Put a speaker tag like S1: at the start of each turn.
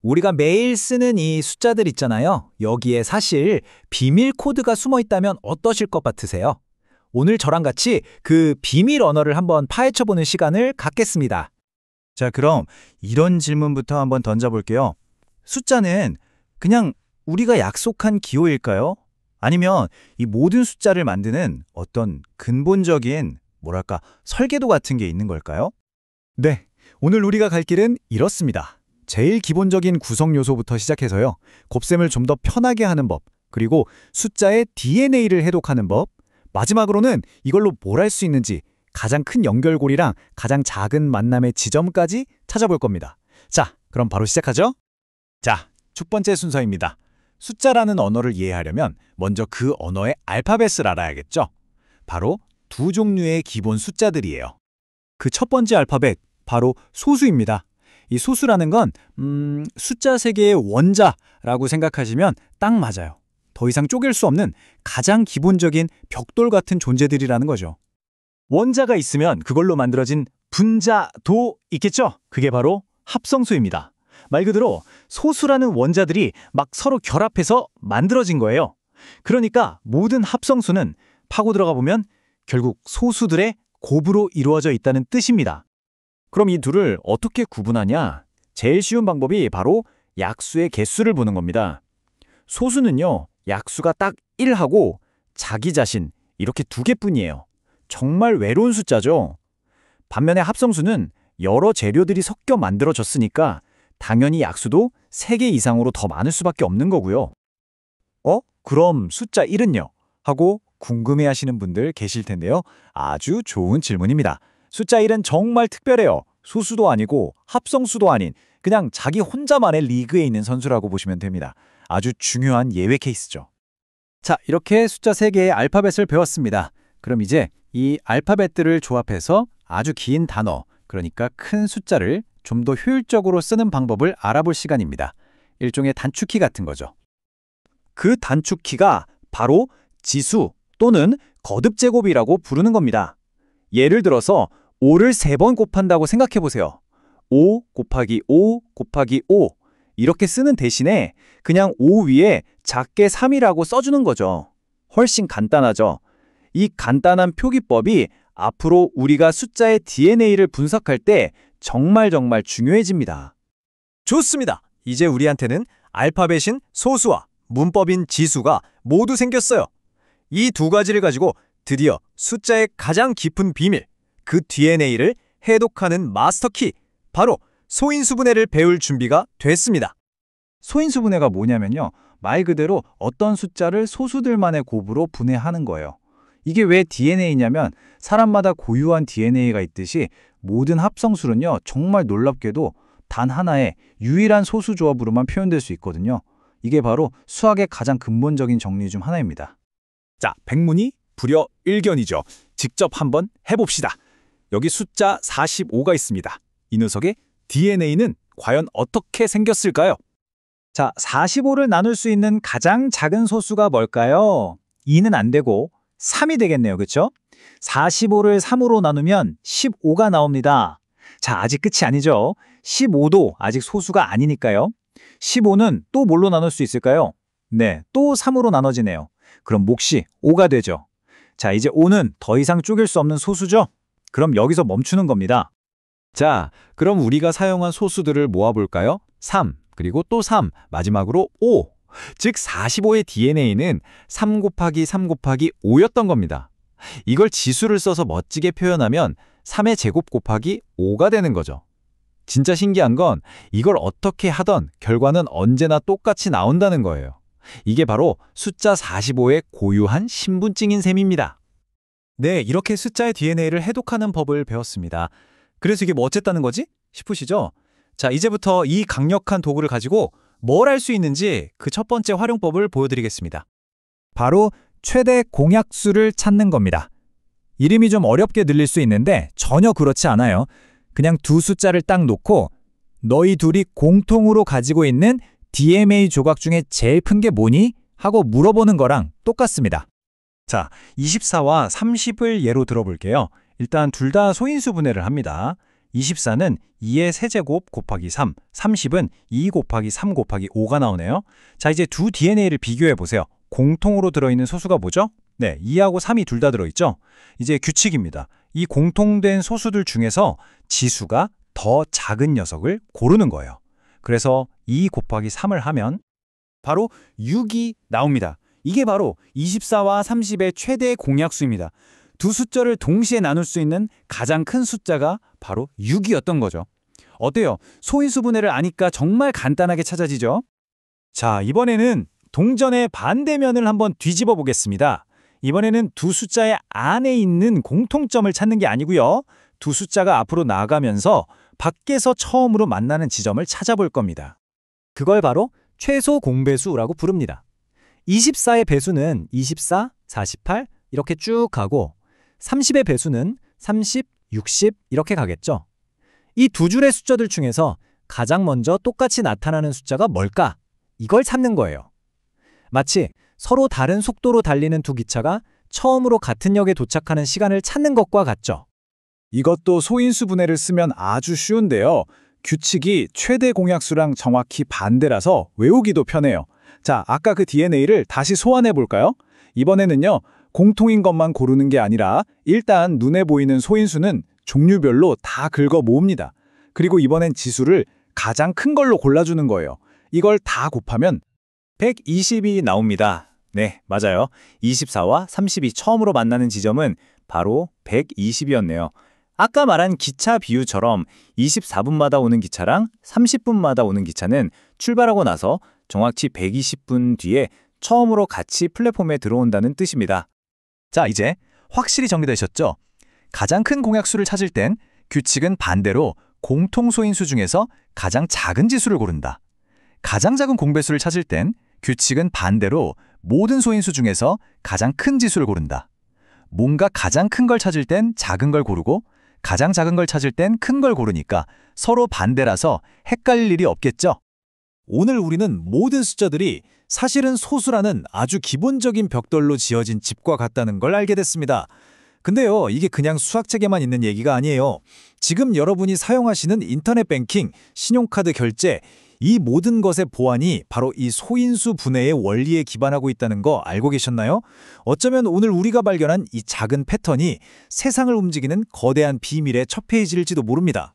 S1: 우리가 매일 쓰는 이 숫자들 있잖아요. 여기에 사실 비밀 코드가 숨어 있다면 어떠실 것 같으세요? 오늘 저랑 같이 그 비밀 언어를 한번 파헤쳐보는 시간을 갖겠습니다.
S2: 자, 그럼 이런 질문부터 한번 던져볼게요. 숫자는 그냥 우리가 약속한 기호일까요? 아니면 이 모든 숫자를 만드는 어떤 근본적인, 설계도 같은 게 있는 걸까요?
S1: 네, 오늘 우리가 갈 길은 이렇습니다. 제일 기본적인 구성 요소부터 시작해서요. 곱셈을 좀 더 편하게 하는 법, 그리고 숫자의 DNA를 해독하는 법, 마지막으로는 이걸로 뭘 할 수 있는지 가장 큰 연결고리랑 가장 작은 만남의 지점까지 찾아볼 겁니다. 자, 그럼 바로 시작하죠? 자, 첫 번째 순서입니다. 숫자라는 언어를 이해하려면 먼저 그 언어의 알파벳을 알아야겠죠? 바로 두 종류의 기본 숫자들이에요. 그 첫 번째 알파벳, 바로 소수입니다. 이 소수라는 건 숫자 세계의 원자라고 생각하시면 딱 맞아요. 더 이상 쪼갤 수 없는 가장 기본적인 벽돌 같은 존재들이라는 거죠. 원자가 있으면 그걸로 만들어진 분자도 있겠죠? 그게 바로 합성수입니다. 말 그대로 소수라는 원자들이 막 서로 결합해서 만들어진 거예요. 그러니까 모든 합성수는 파고 들어가 보면 결국 소수들의 곱으로 이루어져 있다는 뜻입니다. 그럼 이 둘을 어떻게 구분하냐? 제일 쉬운 방법이 바로 약수의 개수를 보는 겁니다. 소수는요, 약수가 딱 1하고 자기 자신 이렇게 두 개뿐이에요. 정말 외로운 숫자죠. 반면에 합성수는 여러 재료들이 섞여 만들어졌으니까 당연히 약수도 3개 이상으로 더 많을 수밖에 없는 거고요. 그럼 숫자 1은요? 하고 궁금해하시는 분들 계실 텐데요. 아주 좋은 질문입니다. 숫자 1은 정말 특별해요. 소수도 아니고 합성수도 아닌 그냥 자기 혼자만의 리그에 있는 선수라고 보시면 됩니다. 아주 중요한 예외 케이스죠. 자, 이렇게 숫자 3개의 알파벳을 배웠습니다. 그럼 이제 이 알파벳들을 조합해서 아주 긴 단어, 그러니까 큰 숫자를 좀 더 효율적으로 쓰는 방법을 알아볼 시간입니다. 일종의 단축키 같은 거죠. 그 단축키가 바로 지수 또는 거듭제곱이라고 부르는 겁니다. 예를 들어서 5를 3번 곱한다고 생각해 보세요. 5 곱하기 5 곱하기 5 이렇게 쓰는 대신에 그냥 5 위에 작게 3이라고 써주는 거죠. 훨씬 간단하죠. 이 간단한 표기법이 앞으로 우리가 숫자의 DNA를 분석할 때 정말 중요해집니다. 좋습니다. 이제 우리한테는 알파벳인 소수와 문법인 지수가 모두 생겼어요. 이 두 가지를 가지고 드디어 숫자의 가장 깊은 비밀, 그 DNA를 해독하는 마스터키, 바로 소인수분해를 배울 준비가 됐습니다. 소인수분해가 뭐냐면요, 말 그대로 어떤 숫자를 소수들만의 곱으로 분해하는 거예요. 이게 왜 DNA냐면 사람마다 고유한 DNA가 있듯이 모든 합성술은요, 정말 놀랍게도 단 하나의 유일한 소수 조합으로만 표현될 수 있거든요. 이게 바로 수학의 가장 근본적인 정리 중 하나입니다. 자, 백문이 불여일견이죠. 직접 한번 해봅시다. 여기 숫자 45가 있습니다. 이 녀석의 DNA는 과연 어떻게 생겼을까요? 자, 45를 나눌 수 있는 가장 작은 소수가 뭘까요? 2는 안 되고 3이 되겠네요. 그렇죠? 45를 3으로 나누면 15가 나옵니다. 자, 아직 끝이 아니죠. 15도 아직 소수가 아니니까요. 15는 또 뭘로 나눌 수 있을까요? 네, 또 3으로 나눠지네요. 그럼 몫이 5가 되죠. 자, 이제 5는 더 이상 쪼갤 수 없는 소수죠? 그럼 여기서 멈추는 겁니다. 자, 그럼 우리가 사용한 소수들을 모아볼까요? 3, 그리고 또 3, 마지막으로 5. 즉 45의 DNA는 3 곱하기 3 곱하기 5였던 겁니다. 이걸 지수를 써서 멋지게 표현하면 3의 제곱 곱하기 5가 되는 거죠. 진짜 신기한 건 이걸 어떻게 하던 결과는 언제나 똑같이 나온다는 거예요. 이게 바로 숫자 45의 고유한 신분증인 셈입니다. 네, 이렇게 숫자의 DNA를 해독하는 법을 배웠습니다. 그래서 이게 뭐 어쨌다는 거지? 싶으시죠? 자, 이제부터 이 강력한 도구를 가지고 뭘 할 수 있는지 그 첫 번째 활용법을 보여드리겠습니다. 바로 최대 공약수를 찾는 겁니다. 이름이 좀 어렵게 들릴 수 있는데 전혀 그렇지 않아요. 그냥 두 숫자를 딱 놓고 너희 둘이 공통으로 가지고 있는 DMA 조각 중에 제일 큰 게 뭐니? 하고 물어보는 거랑 똑같습니다. 자, 24와 30을 예로 들어볼게요. 일단 둘 다 소인수 분해를 합니다.
S2: 24는 2의 세제곱 곱하기 3, 30은 2 곱하기 3 곱하기 5가 나오네요. 자, 이제 두 DNA를 비교해 보세요. 공통으로 들어있는 소수가 뭐죠? 네, 2하고 3이 둘 다 들어있죠? 이제 규칙입니다. 이 공통된 소수들 중에서 지수가 더 작은 녀석을 고르는 거예요. 그래서 2 곱하기 3을 하면
S3: 바로 6이 나옵니다. 이게 바로 24와 30의 최대 공약수입니다. 두 숫자를 동시에 나눌 수 있는 가장 큰 숫자가 바로 6이었던 거죠. 어때요? 소인수분해를 아니까 정말 간단하게 찾아지죠?
S1: 자, 이번에는 동전의 반대면을 한번 뒤집어 보겠습니다. 이번에는 두 숫자의 안에 있는 공통점을 찾는 게 아니고요. 두 숫자가 앞으로 나아가면서 밖에서 처음으로 만나는 지점을 찾아볼 겁니다. 그걸 바로 최소 공배수라고 부릅니다. 24의 배수는 24, 48 이렇게 쭉 가고 30의 배수는 30, 60 이렇게 가겠죠. 이 두 줄의 숫자들 중에서 가장 먼저 똑같이 나타나는 숫자가 뭘까? 이걸 찾는 거예요. 마치 서로 다른 속도로 달리는 두 기차가 처음으로 같은 역에 도착하는 시간을 찾는 것과 같죠.
S4: 이것도 소인수 분해를 쓰면 아주 쉬운데요. 규칙이 최대 공약수랑 정확히 반대라서 외우기도 편해요. 자, 아까 그 DNA를 다시 소환해 볼까요? 이번에는요, 공통인 것만 고르는 게 아니라 일단 눈에 보이는 소인수는 종류별로 다 긁어 모읍니다. 그리고 이번엔 지수를 가장 큰 걸로 골라주는 거예요. 이걸 다 곱하면
S2: 120이 나옵니다. 네, 맞아요. 24와 30이 처음으로 만나는 지점은 바로 120이었네요. 아까 말한 기차 비유처럼 24분마다 오는 기차랑 30분마다 오는 기차는 출발하고 나서 정확히 120분 뒤에 처음으로 같이 플랫폼에 들어온다는 뜻입니다.
S1: 자, 이제 확실히 정리되셨죠? 가장 큰 공약수를 찾을 땐 규칙은 반대로 공통소인수 중에서 가장 작은 지수를 고른다. 가장 작은 공배수를 찾을 땐 규칙은 반대로 모든 소인수 중에서 가장 큰 지수를 고른다. 뭔가 가장 큰 걸 찾을 땐 작은 걸 고르고 가장 작은 걸 찾을 땐 큰 걸 고르니까 서로 반대라서 헷갈릴 일이 없겠죠? 오늘 우리는 모든 숫자들이 사실은 소수라는 아주 기본적인 벽돌로 지어진 집과 같다는 걸 알게 됐습니다. 근데요, 이게 그냥 수학책에만 있는 얘기가 아니에요. 지금 여러분이 사용하시는 인터넷 뱅킹, 신용카드 결제, 이 모든 것의 보안이 바로 이 소인수 분해의 원리에 기반하고 있다는 거 알고 계셨나요? 어쩌면 오늘 우리가 발견한 이 작은 패턴이 세상을 움직이는 거대한 비밀의 첫 페이지일지도 모릅니다.